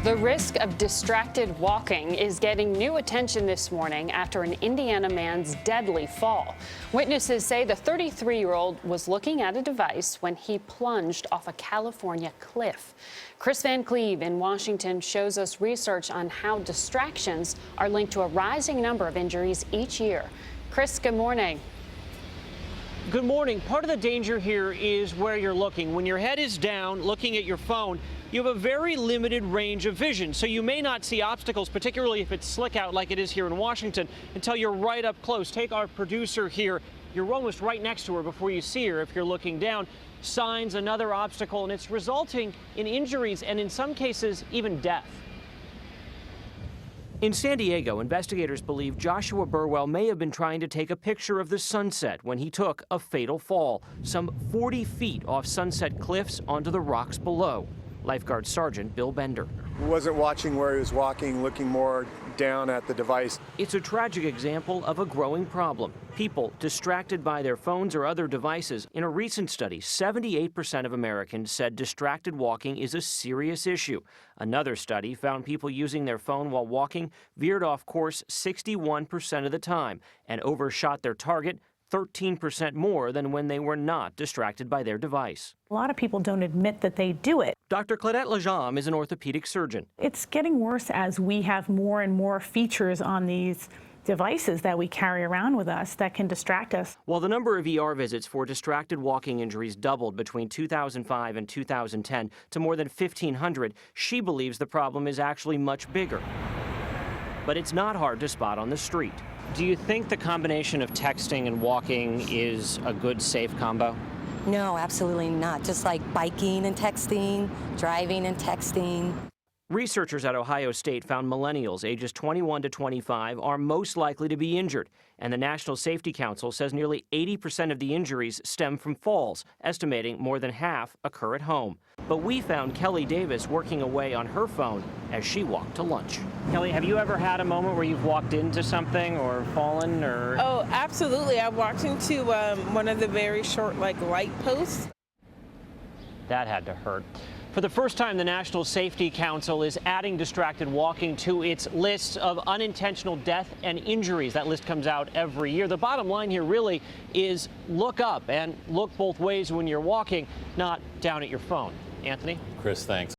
The risk of distracted walking is getting new attention this morning after an Indiana man's deadly fall. Witnesses say the 33-year-old was looking at a device when he plunged off a California cliff. Kris Van Cleave in Washington shows us research on how distractions are linked to a rising number of injuries each year. Kris, good morning. Good morning. Part of the danger here is where you're looking. When your head is down, looking at your phone, you have a very limited range of vision, so you may not see obstacles, particularly if it's slick out like it is here in Washington, until you're right up close. Take our producer here. You're almost right next to her before you see her if you're looking down. Signs, another obstacle, and it's resulting in injuries and in some cases even death. In San Diego, investigators believe Joshua Burwell may have been trying to take a picture of the sunset when he took a fatal fall, some 40 feet off Sunset Cliffs onto the rocks below. Lifeguard Sergeant Bill Bender. He wasn't watching where he was walking, looking more down at the device. It's a tragic example of a growing problem. People distracted by their phones or other devices. In a recent study, 78% of Americans said distracted walking is a serious issue. Another study found people using their phone while walking veered off course 61% of the time and overshot their target 13% more than when they were not distracted by their device. A lot of people don't admit that they do it. Dr. Claudette Lajam is an orthopedic surgeon. It's getting worse as we have more and more features on these devices that we carry around with us that can distract us. While the number of ER visits for distracted walking injuries doubled between 2005 and 2010 to more than 1,500, she believes the problem is actually much bigger. But it's not hard to spot on the street. Do you think the combination of texting and walking is a good, safe combo? No, absolutely not. Just like biking and texting, driving and texting. Researchers at Ohio State found millennials ages 21 to 25 are most likely to be injured, and the National Safety Council says nearly 80% of the injuries stem from falls, estimating more than half occur at home. But we found Kelly Davis working away on her phone as she walked to lunch. Kelly, have you ever had a moment where you've walked into something or fallen or? Oh, absolutely. I walked into one of the very short light posts. That had to hurt. For the first time, the National Safety Council is adding distracted walking to its list of unintentional death and injuries. That list comes out every year. The bottom line here really is look up and look both ways when you're walking, not down at your phone. Anthony? Kris, thanks.